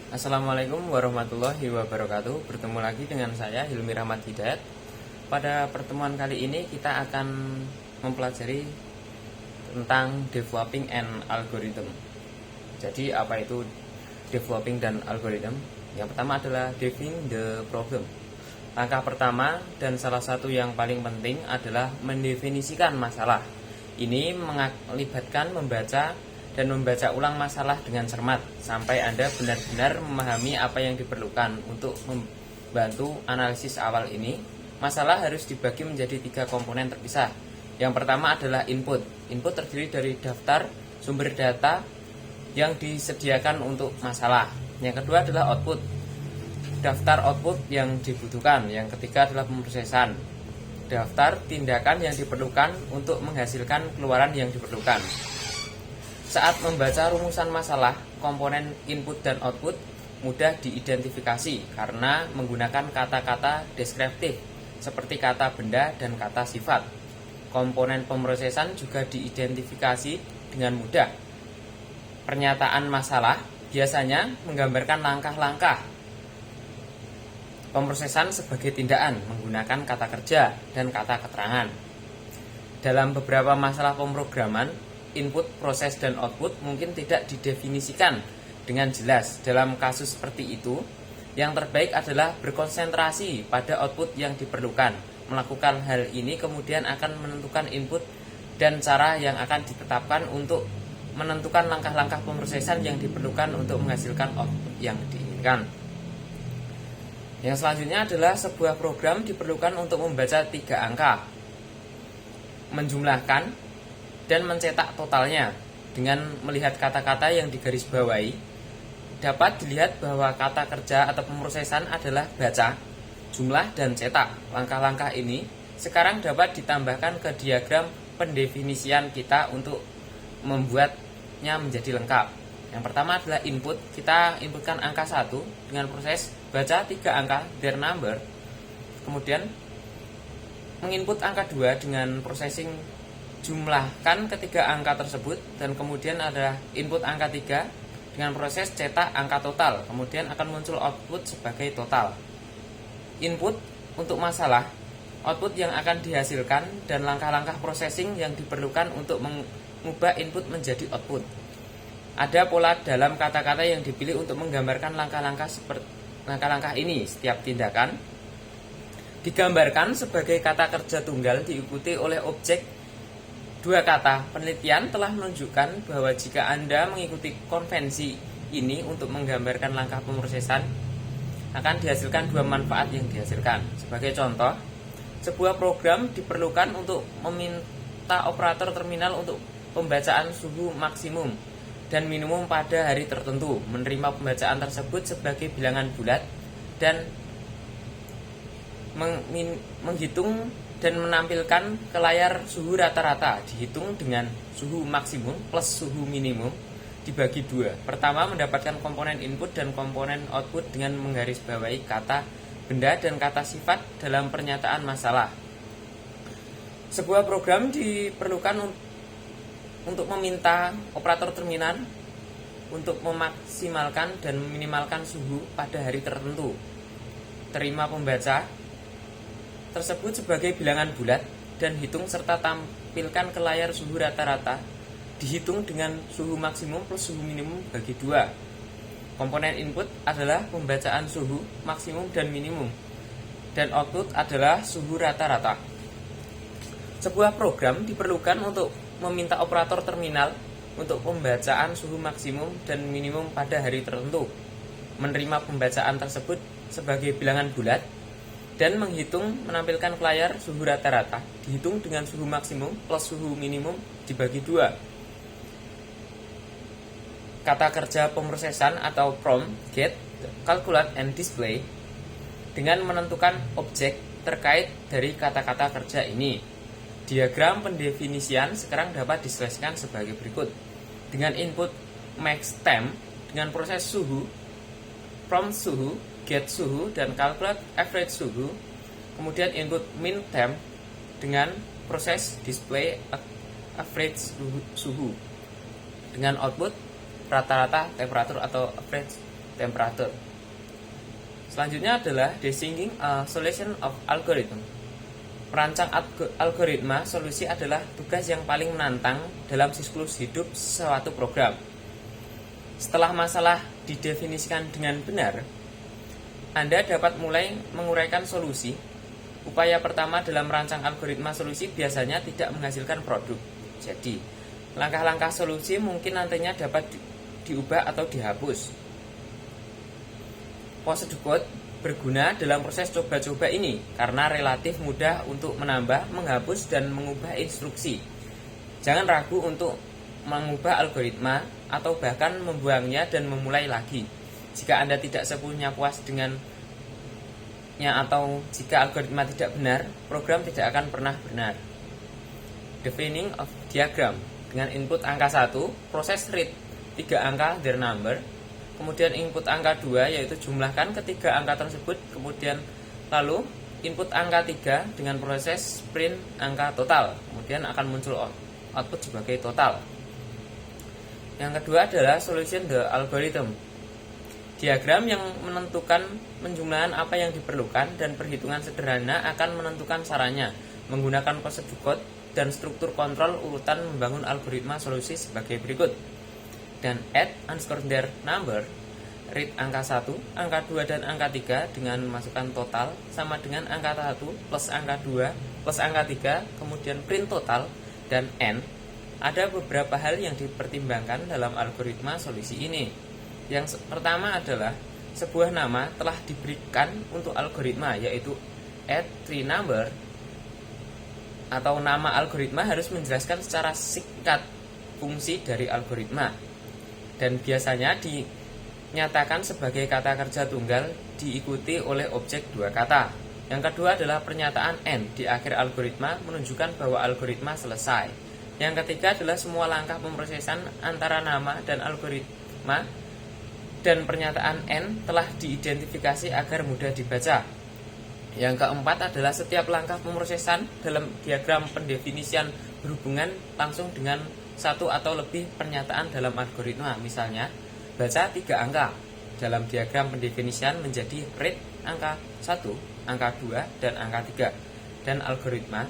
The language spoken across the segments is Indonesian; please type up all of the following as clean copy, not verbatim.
Assalamualaikum warahmatullahi wabarakatuh. Bertemu lagi dengan saya Hilmi Rahmat Hidayat. Pada pertemuan kali ini kita akan mempelajari tentang developing and algorithm. Jadi apa itu developing dan algorithm? Yang pertama adalah define the problem. Langkah pertama dan salah satu yang paling penting adalah mendefinisikan masalah. Ini melibatkan membaca ulang masalah dengan cermat sampai Anda benar-benar memahami apa yang diperlukan. Untuk membantu analisis awal ini, masalah harus dibagi menjadi 3 komponen terpisah. Yang pertama adalah input. Input terdiri dari daftar sumber data yang disediakan untuk masalah. Yang kedua adalah output. Daftar output yang dibutuhkan. Yang ketiga adalah pemrosesan. Daftar tindakan yang diperlukan untuk menghasilkan keluaran yang diperlukan. Saat membaca rumusan masalah, komponen input dan output mudah diidentifikasi karena menggunakan kata-kata deskriptif seperti kata benda dan kata sifat. Komponen pemrosesan juga diidentifikasi dengan mudah. Pernyataan masalah biasanya menggambarkan langkah-langkah pemrosesan sebagai tindakan menggunakan kata kerja dan kata keterangan. Dalam beberapa masalah pemrograman, input, proses, dan output mungkin tidak didefinisikan dengan jelas. Dalam kasus seperti itu, yang terbaik adalah berkonsentrasi pada output yang diperlukan. Melakukan hal ini kemudian akan menentukan input dan cara yang akan ditetapkan untuk menentukan langkah-langkah pemrosesan yang diperlukan untuk menghasilkan output yang diinginkan. Yang selanjutnya adalah sebuah program diperlukan untuk membaca 3 angka, menjumlahkan, dan mencetak totalnya. Dengan melihat kata-kata yang digarisbawahi, dapat dilihat bahwa kata kerja atau pemrosesan adalah baca, jumlah, dan cetak. Langkah-langkah ini sekarang dapat ditambahkan ke diagram pendefinisian kita untuk membuatnya menjadi lengkap. Yang pertama adalah input. Kita inputkan angka 1 dengan proses baca 3 angka, their number. Kemudian menginput angka 2 dengan processing, jumlahkan ketiga angka tersebut, dan kemudian ada input angka 3 dengan proses cetak angka total. Kemudian akan muncul output sebagai total. Input untuk masalah, output yang akan dihasilkan, dan langkah-langkah processing yang diperlukan untuk mengubah input menjadi output. Ada pola dalam kata-kata yang dipilih untuk menggambarkan langkah-langkah ini. Setiap tindakan digambarkan sebagai kata kerja tunggal diikuti oleh objek 2 kata. Penelitian telah menunjukkan bahwa jika Anda mengikuti konvensi ini untuk menggambarkan langkah pemrosesan, akan dihasilkan 2 manfaat yang dihasilkan. Sebagai contoh, sebuah program diperlukan untuk meminta operator terminal untuk pembacaan suhu maksimum dan minimum pada hari tertentu, menerima pembacaan tersebut sebagai bilangan bulat, dan menghitung dan menampilkan ke layar suhu rata-rata dihitung dengan suhu maksimum plus suhu minimum dibagi 2. Pertama, mendapatkan komponen input dan komponen output dengan menggarisbawahi kata benda dan kata sifat dalam pernyataan masalah. Sebuah program diperlukan untuk meminta operator terminal untuk memaksimalkan dan meminimalkan suhu pada hari tertentu. Terima pembaca tersebut sebagai bilangan bulat dan hitung serta tampilkan ke layar suhu rata-rata dihitung dengan suhu maksimum plus suhu minimum bagi 2. Komponen input adalah pembacaan suhu maksimum dan minimum, dan output adalah suhu rata-rata. Sebuah program diperlukan untuk meminta operator terminal untuk pembacaan suhu maksimum dan minimum pada hari tertentu, menerima pembacaan tersebut sebagai bilangan bulat, dan menghitung menampilkan ke layar suhu rata-rata dihitung dengan suhu maksimum plus suhu minimum dibagi 2. Kata kerja pemrosesan atau prompt, get, calculate, and display dengan menentukan objek terkait dari kata-kata kerja ini. Diagram pendefinisian sekarang dapat diselesaikan sebagai berikut. Dengan input max temp dengan proses suhu, prompt suhu, get suhu, dan calculate average suhu. Kemudian input min temp dengan proses display average suhu, dengan output rata-rata temperatur atau average temperatur. Selanjutnya adalah designing a solution of algorithm. Merancang algoritma solusi adalah tugas yang paling menantang dalam siklus hidup suatu program. Setelah masalah didefinisikan dengan benar, Anda dapat mulai menguraikan solusi. Upaya pertama dalam merancang algoritma solusi biasanya tidak menghasilkan produk. Jadi, langkah-langkah solusi mungkin nantinya dapat diubah atau dihapus. Posed code berguna dalam proses coba-coba ini karena relatif mudah untuk menambah, menghapus, dan mengubah instruksi. Jangan ragu untuk mengubah algoritma atau bahkan membuangnya dan memulai lagi. Jika Anda tidak sepenuhnya puas dengannya atau jika algoritma tidak benar, program tidak akan pernah benar. Defining of diagram. Dengan input angka 1, proses read 3 angka their number. Kemudian input angka 2 yaitu jumlahkan ketiga angka tersebut. Kemudian lalu input angka 3 dengan proses print angka total. Kemudian akan muncul output sebagai total. Yang kedua adalah solution the algorithm. Diagram yang menentukan penjumlahan apa yang diperlukan dan perhitungan sederhana akan menentukan caranya. Menggunakan prosedur code dan struktur kontrol urutan membangun algoritma solusi sebagai berikut. Dan add underscore their number, read angka 1, angka 2, dan angka 3 dengan masukkan total sama dengan angka 1 plus angka 2 plus angka 3, kemudian print total, dan N. Ada beberapa hal yang dipertimbangkan dalam algoritma solusi ini. Yang pertama adalah sebuah nama telah diberikan untuk algoritma, yaitu add tree number, atau nama algoritma harus menjelaskan secara singkat fungsi dari algoritma. Dan biasanya dinyatakan sebagai kata kerja tunggal diikuti oleh objek 2 kata. Yang kedua adalah pernyataan N di akhir algoritma menunjukkan bahwa algoritma selesai. Yang ketiga adalah semua langkah pemrosesan antara nama dan algoritma dan pernyataan N telah diidentifikasi agar mudah dibaca. Yang keempat adalah setiap langkah pemrosesan dalam diagram pendefinisian berhubungan langsung dengan satu atau lebih pernyataan dalam algoritma. Misalnya, baca 3 angka dalam diagram pendefinisian menjadi read angka 1, angka 2, dan angka 3. Dan algoritma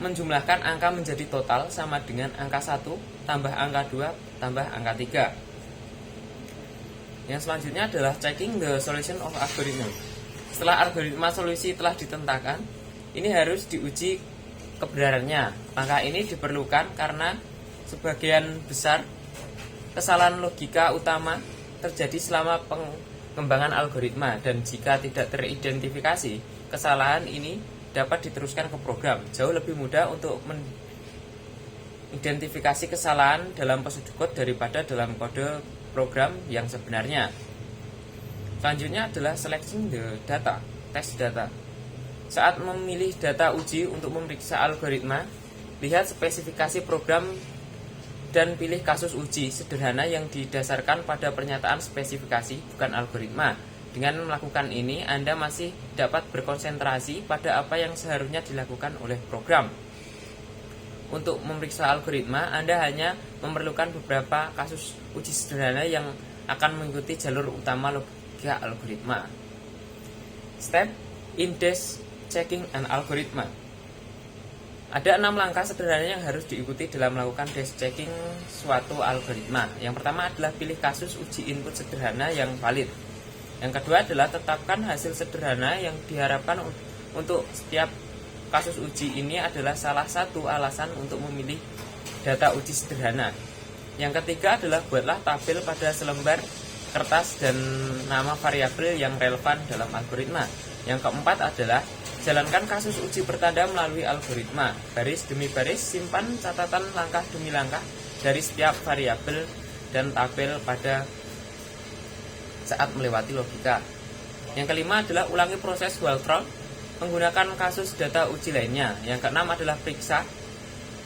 menjumlahkan angka menjadi total sama dengan angka 1 tambah angka 2 tambah angka 3. Yang selanjutnya adalah checking the solution of algorithm. Setelah algoritma solusi telah ditentangkan, ini harus diuji kebenarannya. Langkah ini diperlukan karena sebagian besar kesalahan logika utama terjadi selama pengembangan algoritma, dan jika tidak teridentifikasi, kesalahan ini dapat diteruskan ke program. Jauh lebih mudah untuk mengidentifikasi kesalahan dalam prosedur code daripada dalam kode program yang sebenarnya. Selanjutnya adalah selecting the data, test data. Saat memilih data uji untuk memeriksa algoritma, lihat spesifikasi program dan pilih kasus uji sederhana yang didasarkan pada pernyataan spesifikasi, bukan algoritma. Dengan melakukan ini, Anda masih dapat berkonsentrasi pada apa yang seharusnya dilakukan oleh program. Untuk memeriksa algoritma, Anda hanya memerlukan beberapa kasus uji sederhana yang akan mengikuti jalur utama logika algoritma. Step index checking an algoritma. Ada 6 langkah sederhana yang harus diikuti dalam melakukan desk checking suatu algoritma. Yang pertama adalah pilih kasus uji input sederhana yang valid. Yang kedua adalah tetapkan hasil sederhana yang diharapkan untuk setiap kasus uji. Ini adalah salah satu alasan untuk memilih data uji sederhana. Yang ketiga adalah buatlah tabel pada selembar kertas dan nama variabel yang relevan dalam algoritma. Yang keempat adalah jalankan kasus uji pertanda melalui algoritma. Baris demi baris, simpan catatan langkah demi langkah dari setiap variabel dan tabel pada saat melewati logika. Yang kelima adalah ulangi proses walkthrough menggunakan kasus data uji lainnya. Yang keenam adalah periksa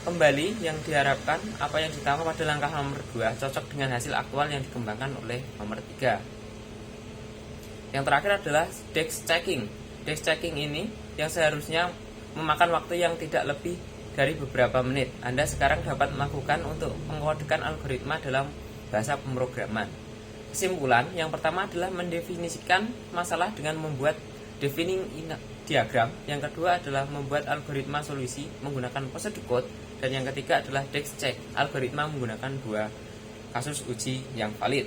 kembali yang diharapkan apa yang ditambah pada langkah nomor 2 cocok dengan hasil aktual yang dikembangkan oleh nomor 3. Yang terakhir adalah desk checking. Desk checking ini yang seharusnya memakan waktu yang tidak lebih dari beberapa menit. Anda sekarang dapat melakukan untuk mengkodekan algoritma dalam bahasa pemrograman. kesimpulan, yang pertama adalah mendefinisikan masalah dengan membuat defining diagram, yang kedua adalah membuat algoritma solusi menggunakan prosedur code, dan yang ketiga adalah DEX check, algoritma menggunakan 2 kasus uji yang valid.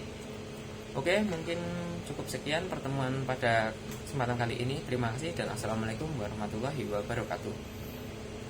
Oke, mungkin cukup sekian pertemuan pada kesempatan kali ini. Terima kasih dan assalamualaikum warahmatullahi wabarakatuh.